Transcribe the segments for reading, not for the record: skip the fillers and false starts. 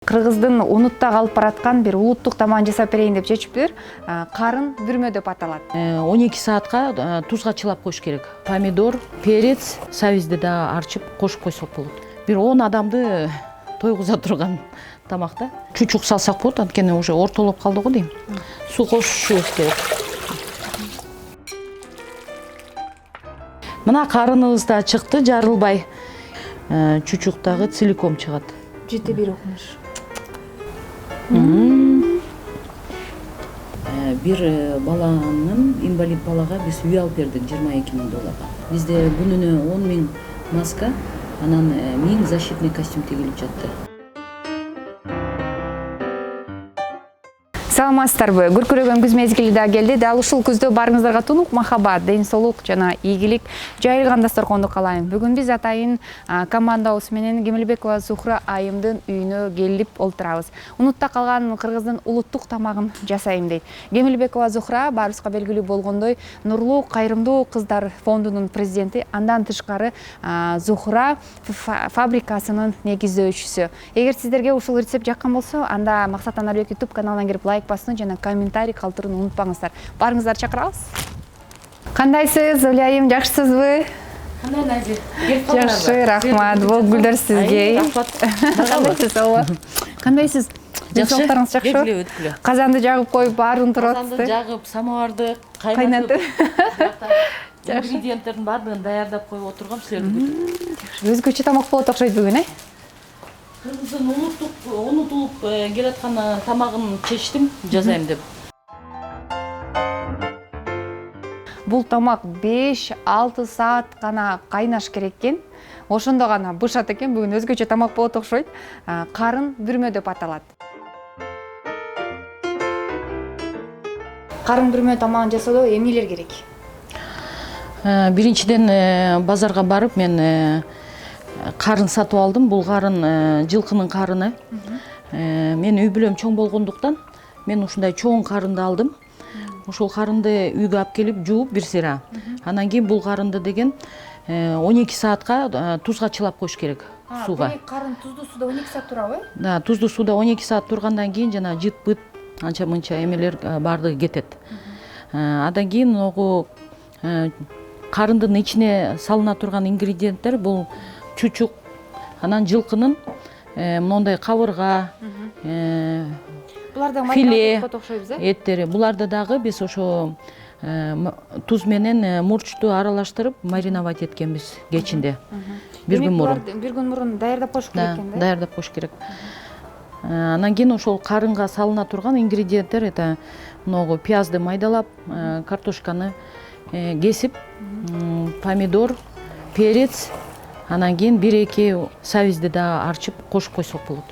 Кыргыздын унутта калып бараткан бир улуттук тамагын жасап берейин деп чечиптир. Карын бүрмө деп аталат. 12 саатка тузга чылап коюш керек. Помидор, перец, сабизди да арчып кошуп койсок болот. Бир 10 адамды тойгуза турган тамак да. Чучук салсак болот, анткени уже ортолоп калды го дейм. Суу кошушубуз керек. Мына карыныбыз да чыкты, жарылбай. Чучуктагы целиком чыгат. Жети бир окумуш. Бир баланын, инвалид балага биз үй алып бердик $22,000. Бизде күнүнө 10,000 маска, анан 1000 защитный костюм тигилип жатты. Саламатсыздарбы? Күркүрөгөн күз мезгили да келди. Дал ушул күздө барыңыздарга тунук, махабат, ден соолук жана ийгилик жайылган дасторконду каалайм. Бүгүн биз атайын командабыз менен Кемелбекова Зухра айымдын үйүнө келип олтурабыз. Унутта калган кыргыздын улуттук тамагын жасайм дейт. Кемелбекова Зухра баарыбызга белгилүү болгондой Нурлуу Кайрымдуу кыздар фондунун президенти, андан тышкары Зухра фабрикасынын негиздөөчүсү. Эгер сиздерге ушул рецепт жаккан болсо, анда Максат Анарбек YouTube каналына кирип лайк басууну жана комментарий калтырууну унутпаңыздар. Барыңыздар, чакырабыз. Кандайсыз, Улайым, жакшысызбы? Кандай Назир? Жакшы, рахмат. Бул гүлдөр сизге. Кандайсыз, ооба? Кандайсыз? Денсаулыктарыңыз жакшыбы? Өткүлө. Казанды жагып коюп, баарын турат. Казанды жагып, самоварды Кайнатып. Ингредиенттердин баардыгын даярдап коюп отургам, силерди күтүп. Өзгөчө тамак болот окшойт бүгүн, Кыргыздын унутулуп келаткан тамагын чечтим, жасайм деп. Бул тамак 5-6 саат гана кайнаш керек экен. Ошондо гана бышат экен. Бүгүн өзгөчө тамак болот окшойт. Карын бүрмө деп аталат. Карын бүрмө тамагын жасоодо эмнелер керек? Биринчиден базарга барып мен карын сатып алдым. Бул карын жылкынын карыны. Мен үй бүлөм чоң болгондуктан мен ушундай чоң карынды алдым. Ошол карынды үйгө алып келип жууп бир сыйра. Анан кийин бул карынды деген 12 саатка тузга чылап коюш керек сууга. Карын туздуу суда 12 саат турабы? Да, туздуу суда 12 саат тургандан кийин жана жыт-пыт анча мынча эмелер баардыгы кетет. Андан кийин огу карындын ичине салына турган ингредиенттер бул чучук, анан жылкынын мондай кабырга, филе эттери. Буларды дагы биз ошо туз менен мурчту аралаштырып мариновать эткенбиз кечинде. Бир күн мурун. Бир күн мурун даярдап коюш керек экен да? Даярдап коюш керек. Анан кийин ошол карынга салына турган ингредиенттер это могу пиязды майдалап, картошканы кесип, помидор, перец, анан кийин 1-2 сабизди да арчып кошуп койсок болот.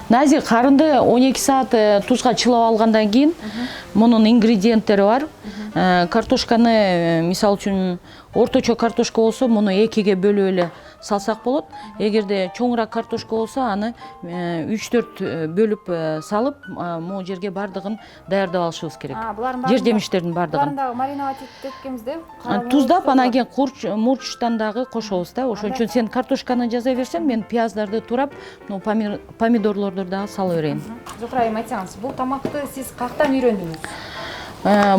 Назир карынды 12 саат тузга чылап алгандан кийин мунун ингредиенттери бар. Картошканы мисалы үчүн орточо картошка болсо муну 2ге бөлүп эле салсак болот. Эгерде чоңураак картошка болсо аны 3-4 бөлүп салып, могу жерге баардыгын даярдап алышыбыз керек. Жер жемиштердин баардыгын. Баарын мариновать эткенбизде, туздап, анан кийин мурчтан дагы кошобуз да. Ошон үчүн сен картошканы жаза берсең, мен пияздарды турап, помидорлорду дагы сала берейин. Зухра айым, айтсаңыз, бул тамакты сиз каяктан үйрөндүңүз?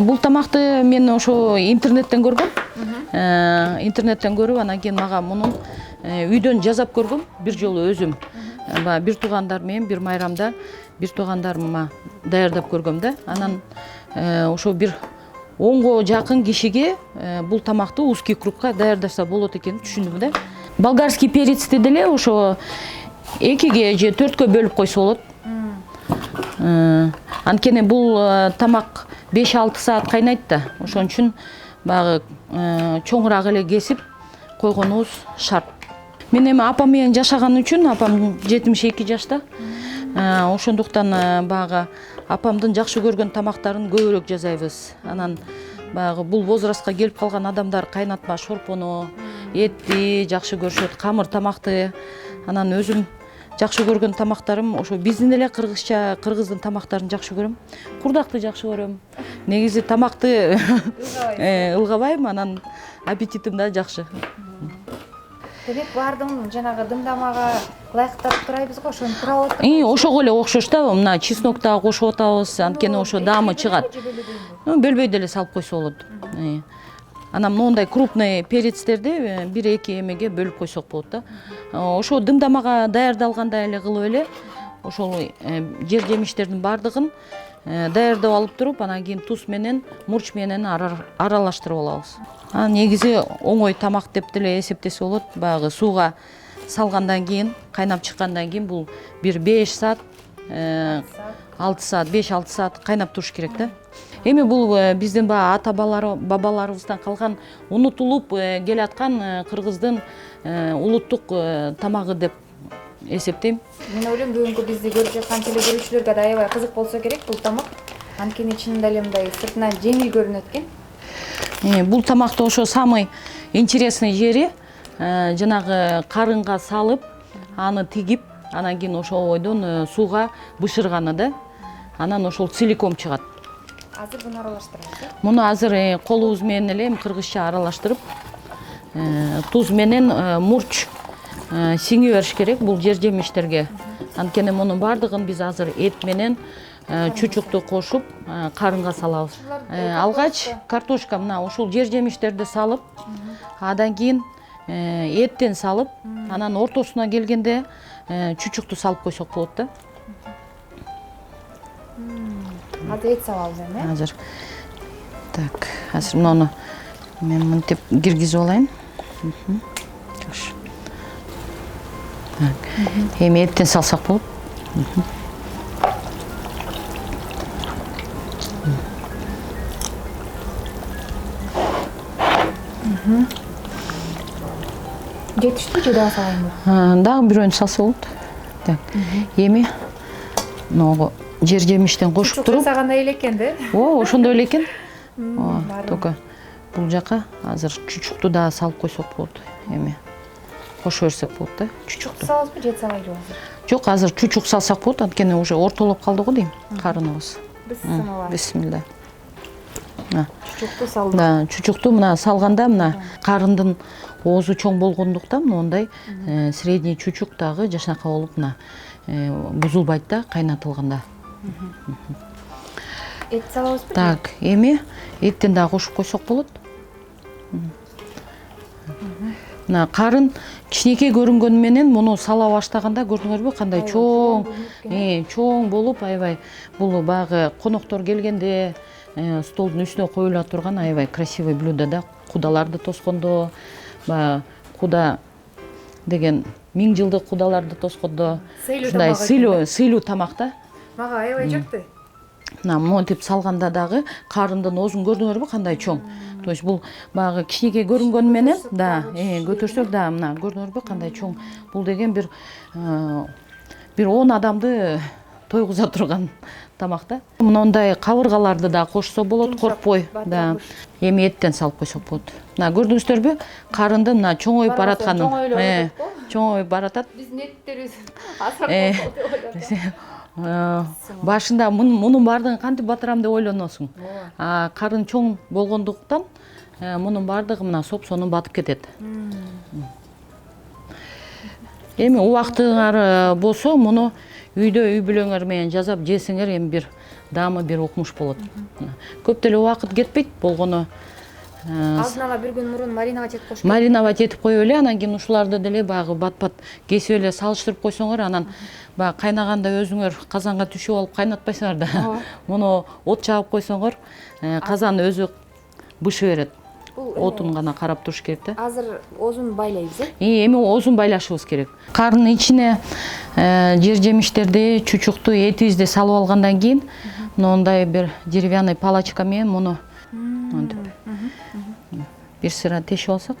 Бул тамакты мен ошо интернеттен көргөм. Интернеттен көрүп, анан кийин мага мунун үйдөн жасап көргөм бир жолу өзүм. Бир туугандар менен бир майрамда бир туугандарыма даярдап көргөм да. Анан ошо бир 10го жакын кишиге бул тамакты узкий кругка даярдаса болот экенин түшүндүм да. Болгарский перецти деле ошо 2ге же 4кө бөлүп койсо болот. Анткени бул тамак 5-6 саат кайнайт да. Ошон үчүн багы чоңураак эле кесип койгонубуз шарт. Мен эми апам менен жашаган үчүн, апам 72 жашта. Ошондуктан багы апамдын жакшы көргөн тамактарын көбүрөөк жасайбыз. Анан багы бул возрастка келип калган адамдар кайнатма шорпону, этти жакшы көрүшөт, камыр тамакты. Анан өзүм жакшы көргөн тамактарым ошо биздин эле кыргызча, кыргыздын тамактарын жакшы көрөм. Курдакты жакшы көрөм. Негизи тамакты ылгабайм, анан аппетитим да жакшы. Демек бардым жанагы дымдамага ылайыктап турайбыз го, ошону тууралап Ошого эле окшош да, мына чеснок дагы кошуп атабыз, анткени ошо даамы чыгат. Бөлбөй деле салып койсо болот. Анан моундай крупный перецтерди 1-2 эмеге бөлүп койсок болот да. Ошо дымдамага даярдалгандай эле кылып эле ошол жер жемиштердин баардыгын даярдап алып туруп, анан кийин туз менен, мурч менен аралаштырып алабыз. Негизи оңой тамак деп деле эсептесе болот. Баягы сууга салгандан кийин, кайнап чыккандан кийин бул бир 5 саат, 6 саат, 5-6 саат кайнап туруш керек да. Эми бул биздин ата бабаларыбыздан калган унутулуп келаткан кыргыздын улуттук тамагы деп эсептейм. Мен ойлойм, бүгүнкү бизди көрүп жаткан телегөрүүчүлөргө да аябай кызык болсо керек бул тамак. Анткени чынында эле мындай сыртынан жеңил көрүнөт экен. Бул тамакта ошо самый интересный жери жанагы карынга салып, аны тигип, анан кийин ошол бойдон сууга бышырганы да. Анан ошол целиком чыгат. Азыр буну аралаштырабыз. Муну азыр колубуз менен эле кыргызча аралаштырып, туз менен мурч сиңи бериш керек бул жер жемиштерге. Анткени мунун баардыгын биз азыр эт менен чучукту кошуп карынга салабыз. Алгач картошка мына ушул жер жемиштерди салып, андан кийин эттен салып, анан ортосуна келгенде чучукту салып койсок болот да. Азыр эт салабыз эми. Азыр. Так, азыр муну мен мынтип киргизип алайын. Жакшы. Так. Эми эттен салсак болот. Жетиштүү же дагы салайынбы? Дагы бирөөнү салса болот. Так. Эми могу жер жемиштен кошуп туруп. Жасагандай эле экен да? Ошондой эле экен. Только бул жака азыр чучукту дагы салып койсок болот. Эми кошо берсек болот да, чучукту. Салабызбы же салайлыбы азыр? Жок, азыр чучук салсак болот, анткени уже ортолоп калды го дейм, карыныбыз. Бисмилла. Чучукту салдык. Да, чучукту мына салганда мына карындын оозу чоң болгондуктан мондай средний чучук дагы жашнака болуп мына бузулбайт да кайнатылганда. Эт салабызбы? Так, эми эттен дагы кошуп койсок болот. Мына карын кичинекей көрүнгөнү менен муну сала баштаганда көрдүңөрбү кандай чоң болуп, аябай бул баягы коноктор келгенде столдун үстүнө коюла турган аябай красивый блюдо да. Кудаларды тоскондо, баягы куда деген 1000 жылдык кудаларды тоскондо ушундай сыйлуу тамак да. Мага аябай жакты. Мына монтип салганда дагы карындын оозун көрдүңөрбү кандай чоң. То есть бул баягы кичинекей көрүнгөнү менен да, көтөрсөк да мына көрдүңөрбү кандай чоң. Бул деген бир 10 адамды тойгуза турган тамак да. Мындай кабыргаларды да кошсо болот, коркпой. Да. Эми эттен салып койсок болот. Мына көрдүңүздөрбү? Карындын мына чоңоюп баратканын. Чоңоюп баратат. Биздин эттерибиз асар Башында мунун баардыгын кантип батырам деп ойлоносуң. Карын чоң болгондуктан мунун баардыгы мына сопсону батып кетет. Эми убактыңар болсо муну үйдө үй бүлөңөр менен жасап жесеңер эми бир даамы бир укмуш болот. Көп деле убакыт кетпейт болгону. Алдын ала бир күн мурун мариновать этип коюш. Мариновать этип коюп эле, анан кийин ушуларды деле баягы бат-бат кесип эле салыштырып койсоңор, анан баягы кайнаганда өзүңөр казанга түшүп алып кайнатпайсыңар да. Муну от жагып койсоңор, казан өзү бышы берет. Отун гана карап туруш керек да. Азыр оозун байлайбыз, Эми оозун байлашыбыз керек. Карынын ичине жер жемиштерди, чучукту, этибизди салып алгандан кийин, мындай бир деревянный палочка менен муну бир сыра тешип алсак.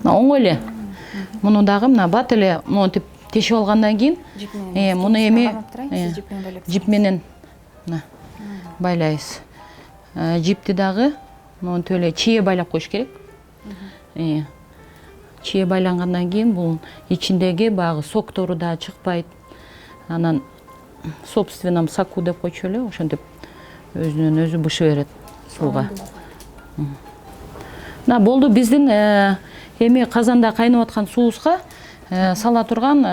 Оңой эле. Муну дагы мына бат эле монтип тешип алгандан кийин, муну эми жип менен байлайбыз. Жипти дагы монтип эле чие байлап коюш керек. Чие байлангандан кийин бул ичиндеги баягы соктору да чыкпайт. Анан собственном соку деп койчу эле, ошентип өзүнөн өзү бышы берет сууга. мына болду биздин эми казанда кайнап аткан суубузга сала турган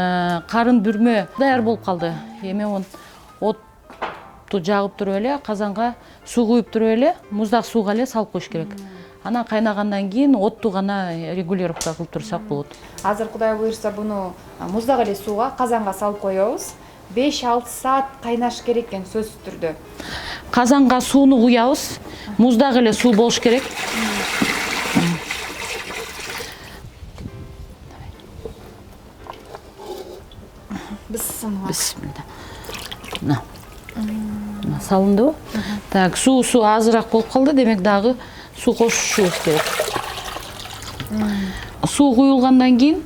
карын бүрмө даяр болуп калды. Эми отту жагып туруп эле казанга суу куюп туруп эле муздак сууга эле салып коюш керек. Анан кайнагандан кийин отту гана регулировка кылып турсак болот. Азыр Кудай буйрса буну муздак эле сууга казанга салып коебуз. 5-6 саат кайнаш керек экен сөзсүз түрдө. Казанга сууну куябыз. Муздак эле суу болуш керек. Бисмилла. Мына салындыбы? Так, суусу азыраак болуп калды, демек дагы суу кошушубуз керек. Суу куюлгандан кийин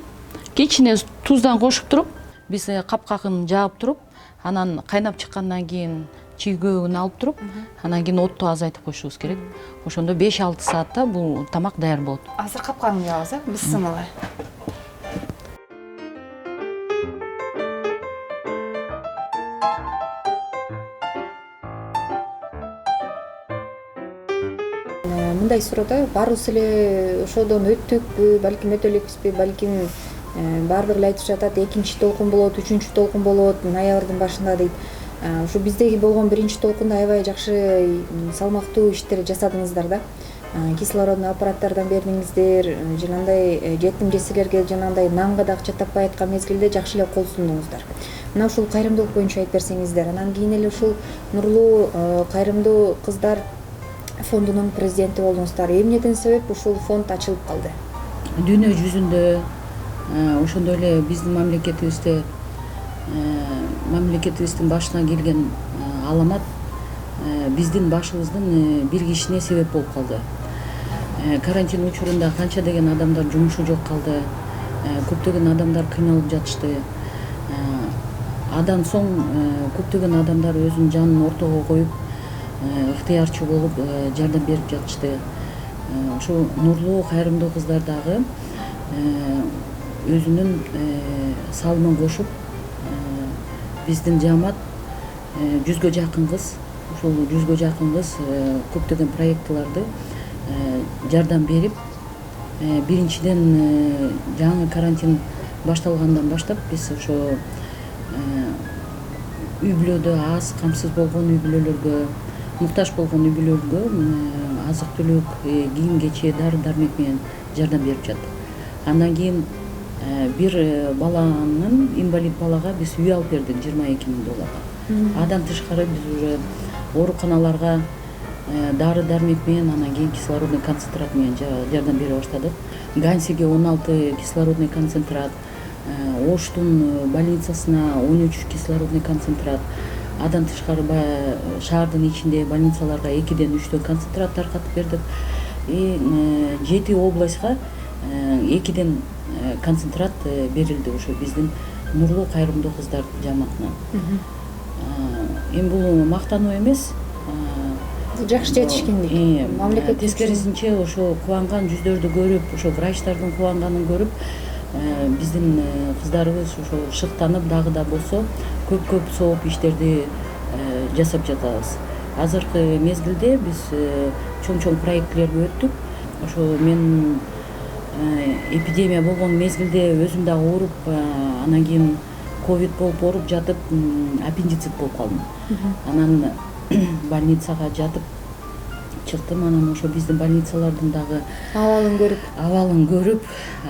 кичине туздан кошуп туруп, биз капкагын жаап туруп, анан кайнап чыккандан кийин чийгөөгүн алып туруп, анан кийин отту азайтып коюшубуз керек. Ошондо 5-6 саатта бул тамак даяр болот. Азыр капкагын жаабыз, бисмилла. Мындай суроода баарыбыз эле ошодон өттүкпү, балким өтө элекпизби, балким баардыгы эле айтып жатат, экинчи толкун болот, үчүнчү толкун болот, ноябрдын башында дейт. Ушу биздеги болгон биринчи толкунда аябай жакшы салмактуу иштер жасадыңыздар да. Кислородный аппараттардан бердиңиздер, жанагындай жетим жесирлерге жанагындай нанга да акча таппай аткан мезгилде жакшы эле кол сундуңуздар. Мына ушул кайрымдуулук боюнча айтып берсеңиздер. Анан кийин эле ушул Нурлуу кайрымдуу кыздар фондунун президенти болдуңуздар. Эмнеден себеп ушул фонд ачылып калды? Дүйнө жүзүндө ошондой эле биздин мамлекетибиздин башына келген аламат биздин башыбыздын бир кишине себеп болуп калды. Карантин учурунда канча деген адамдар жумушу жок калды, көптөгөн адамдар кыйналып жатышты. Андан соң көптөгөн адамдар өзүнүн жанын ортого коюп, ыктыярчы болуп жардам берип жатышты. Ошо Нурлуу кайрымдуу кыздар дагы өзүнүн салымын кошуп, биздин жамаат 100гө жакын кыз, ушул 100гө жакын кыз көптөгөн проектларды жардам берип, биринчиден жаңы карантин башталгандан баштап биз ошо үй бүлөдө аз камсыз болгон үй бүлөлөргө, муктаж болгон үй бүлөлөргө азык түлүк, кийим кече, дары дармек менен жардам берип жаттык. Андан кийин бир баланын, инвалид балага биз үй алып бердик $22,000. Адан тышкары биз уже ооруканаларга дары дармек менен, анан кийин кислородный концентрат менен жардам бере баштадык. Гансиге 16 кислородный концентрат, Оштун больницасына 13 кислородный концентрат. Адан тышкары шаардын ичинде больницаларга 2ден 3тө концентрат таркатып бердик. 7 областька 2ден концентрат берилди ошо биздин Нурлуу кайрымдуу кыздар жамаатына. Эми бул мактануу эмес, жакшы жетишкендик. Мамлекет тескерисинче ошо кубанган жүздөрдү көрүп, ошо врачтардын кубанганын көрүп, биздин кыздарыбыз ошо шыктанып дагы да болсо көп сооп иштерди жасап жатабыз. Азыркы мезгилде биз чоң проектилерге өттүк. Ошо мен эпидемия болгон мезгилде өзүм дагы ооруп, анан кийин ковид болуп ооруп жатып, аппендицит болуп калдым. Анан больницага жатып чыктым. Анан ошо биздин больницалардын дагы абалын көрүп,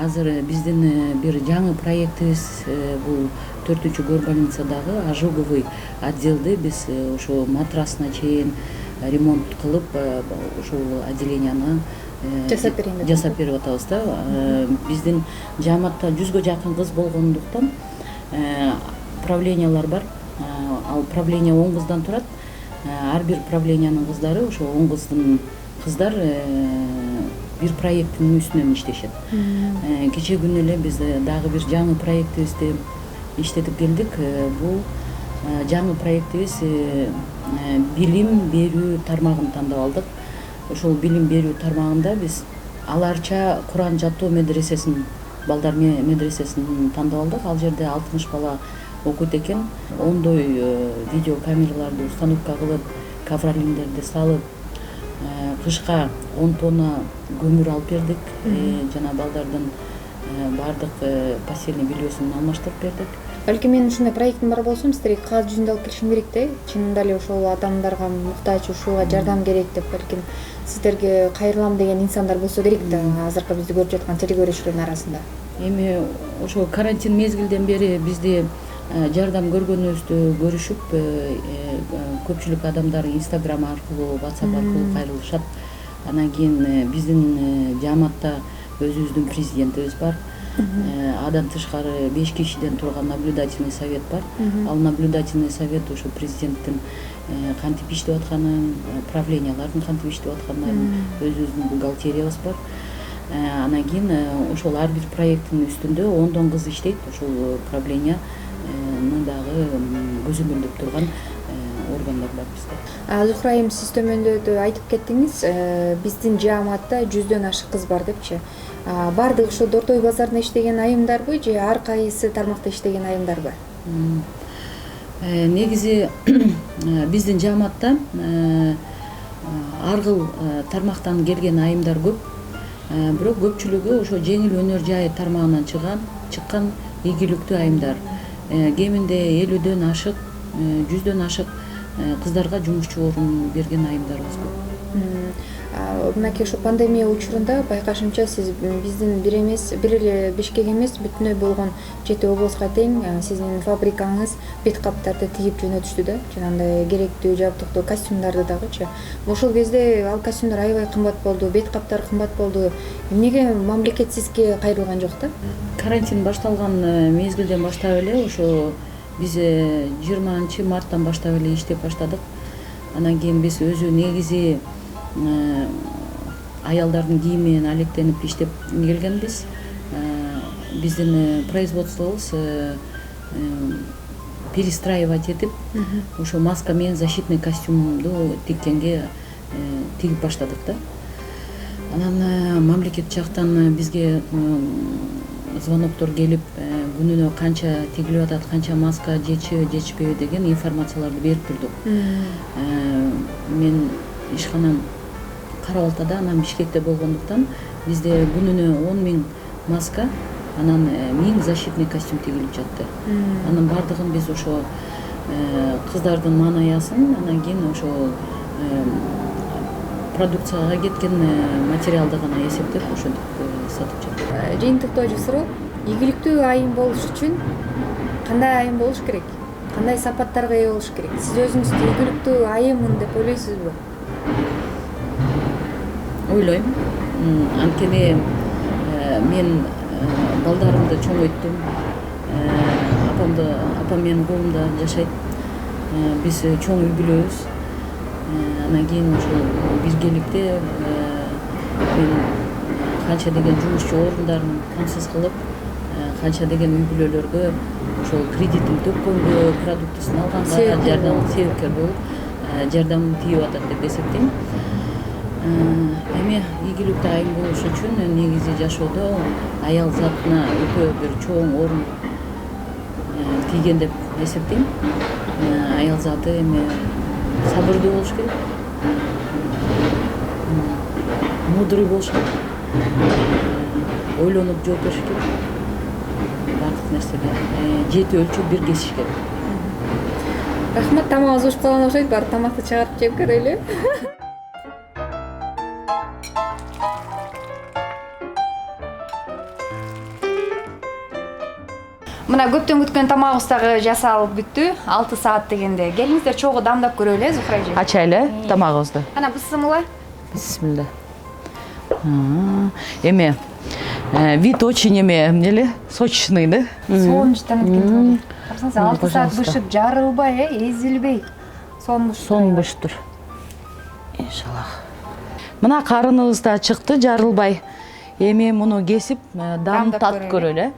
азыр биздин бир жаңы проектибиз бул 4-көр больницадагы ожоговый отделди биз ошо матрасына чейин ремонт кылып, ошол отделенияны жасап берип атабыз да. Биздин жамаатта 100гө жакын кыз болгондуктан правлениялар бар. Ал правления 10 кыздан турат. Ар бир правлениянын кыздары, ошо 10 кыздын кыздар бир проекттин үстүнөн иштешет. Кече күнү эле биз дагы бир жаңы проектибизди иштетип келдик. Бул жаңы проектибиз билим берүү тармагын тандап алдык. Ошол билим берүү тармагында биз аларча Куран жаттоо медресесин, балдар медресесин тандап алдык. Ал жерде 60 бала окуйт экен. Ондой видео камераларды установка кылып, ковролиндерди салып, кышка 10 тонна көмүр алып бердик. Жана балдардын баардык постельный бельесун алмаштырып бердик. Балки менин ушундай проектим бар болсо, сиздерге кагаз жүзүндө алып келишим керек да. Чынында эле ошол адамдарга муктаж, ушуга жардам керек деп, балким сиздерге кайрылам деген инсандар болсо керек да, азыркы бизди көрүп жаткан телекөрүүчүлөрдүн арасында. Эми ошо карантин мезгилден бери бизди жардам көргөнүбүздү көрүшүп, көпчүлүк адамдар Instagram аркылуу, WhatsApp аркылуу кайрылышат. Анан кийин биздин жааматта өзүбүздүн президентибиз бар. Адан тышкары 5 кишиден турган наблюдательный совет бар. Ал наблюдательный совет ошо президенттин кантип иштеп атканын, правлениялардын кантип иштеп атканын, өзүбүздүн бухгалтериябыз бар. Анан кийин ошол ар бир проекттин үстүндө 10 кыз иштейт. Ошол правления дагы көзөмөлдөп турган органдар бар бизде. Зухра айым, сиз төмөндө айтып кеттиңиз, биздин жааматта 100дөн ашык кыз бар депчи. Бардыгы ушул Дортой базарында иштеген айымдарбы же ар кайсы тармакта иштеген айымдарбы? Негизи биздин жааматта ар кыл тармактан келген айымдар көп. Бирок көпчүлүгү ошо жеңил өнөр жай тармагынан чыккан ийгиликтүү айымдар. Кеминде 50дөн ашык, 100дөн ашык кыздарга жумушчу орун берген айымдарыбыз көп. Мынакей ошо пандемия учурунда байкашымча сиз биздин бир эле Бишкек эмес, бүтүнөй болгон 7 облуска тең сиздин фабрикаңыз бет каптарды тигип жөнөтүштү да, жанагындай керектүү жабдыктуу костюмдарды дагычы. Ошол кезде ал костюмдар аябай кымбат болду, бет каптар кымбат болду. Эмнеге мамлекет сизге кайрылган жок да? Карантин башталган мезгилден баштап эле ошо биз 20 марттан баштап эле иштеп баштадык. Анан кийин биз өзү негизи аялдардын кийими менен алектенип иштеп келгенбиз. Биздин производствобуз перестраивать этип, ошо маска менен защитный костюмду тиккенге тигип баштадык да. Анан мамлекет жактан бизге звоноктор келип, күнүнө канча тигилип атат, канча маска жетишпейби деген информацияларды берип турдук. Мен ишканам Кара-Балтада, анан Бишкекте болгондуктан бизде күнүнө 10 000 маска, анан 1000 защитный костюм тигилип жатты. Анын бардыгын биз ошо кыздардын манаясын, анан кийин ошо продукцияга кеткен материалды гана эсептеп ошентип сатып жаттык. Жыйынтыктоочу суроо, ийгиликтүү айым болуш үчүн кандай айым болуш керек? Кандай сапаттарга ээ болуш керек? Сиз өзүңүздү ийгиликтүү айыммын деп ойлойсузбу? Ойлойм. Анткени мен балдарымды чоңойттум. Апам менин колумда жашайт. Биз чоң үй бүлөбүз. Анан кийин ошол биргеликте мен канча деген жумушчу орундарын камсыз кылып, канча деген үй бүлөлөргө ошол кредитин төккөнгө, продуктысын алганга жардам себепкер болуп, жардам тийип атат деп эсептейм. Эми ийгиликтүү айым болуш үчүн негизи жашоодо аял затына өтө бир чоң орун тийген деп эсептейм. Аял заты эми сабырдуу болуш керек, мудрый болуш керек, ойлонуп жооп бериш керек. Бардык нерсеге жети өлчөп бир кесиш керек. Рахмат, тамагыбыз ушуп калган окшойт, барып тамакты чыгарып жеп көрөлү. Мына көптөн күткөн тамагыбыз дагы жасалып бүттү. 6 саат дегенде. Келиңиздер чогуу дамдап көрөлү, Зухра эже. Ачайлы тамагыбызды. Ана бисмилла. Бисмилла. Эми вид очень эмнели, сочный, да? Сончтан кеткен. Карасаңыз 6 саат бышып, жарылбай, эзилбей. Сонбуштур. Иншаллах. Мына карыныбыз да чыкты, жарылбай. Эми муну кесип, дамтап көрөлү.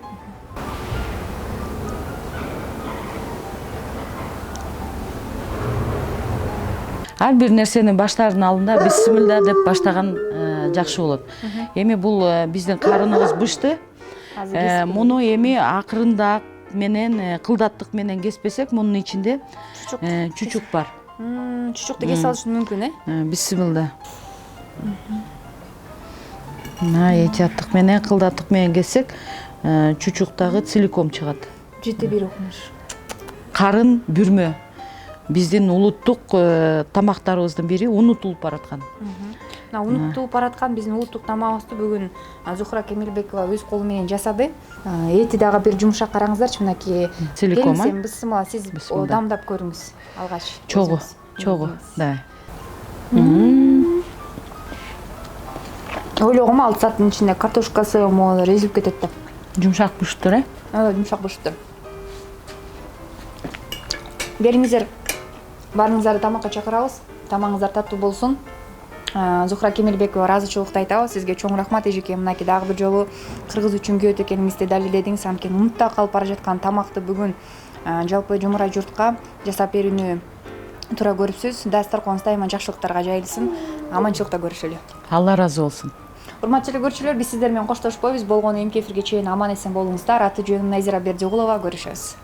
Ар бир нерсени баштардын алдында бисмилла деп баштаган жакшы болот. Эми бул биздин карыныбыз бышты. Муну эми акырындап менен, кылдаттык менен кеспесек, мунун ичинде чучук бар. Чучукту кесе алыш мүмкүн, Бисмилла. мына этияттык менен кылдаттык менен кессек чучуктагы целиком чыгат. Жети бир окумуш. Карын бүрмө. Биздин улуттук тамактарыбыздын бири унутулуп бараткан. Мына унутулуп бараткан биздин улуттук тамагыбызды бүгүн Зухра Кемелбекова өз колу менен жасады. Эти дагы бир жумшак караңыздарчы, мынакей Целиком, а? Бисмилла, сиз дамдап көрүңүз алгач. Чогуу, да. Ойлогом 6 сааттын ичинде картошкасы могулар эзилип кетет да. Жумшак бышыптыр, Жумшак бышты. Бериңиздер, барыңыздарды тамакка чакырабыз. Тамагыңыздар таттуу болсун. Зухра Кемелбекова ыраазычылыкты айтабыз сизге. Чоң рахмат эжеке, мынакей дагы бир жолу кыргыз үчүн көөт экениңизди далилдедиңиз. Анткени унутта калып бара жаткан тамакты бүгүн жалпы жумура журтка жасап берүүнү туура көрүпсүз. Дасторконуңуз дайыма жакшылыктарга жайылсын. Аманчылыкта көрүшөлү. Алла ыраазы болсун. Урматтуу көрүүчүлөр, биз сиздер менен коштошпойбуз. Болгону эмки эфирге чейин аман эсен болуңуздар. Аты жөнүм Назира Бердиогулова. Көрүшөбүз.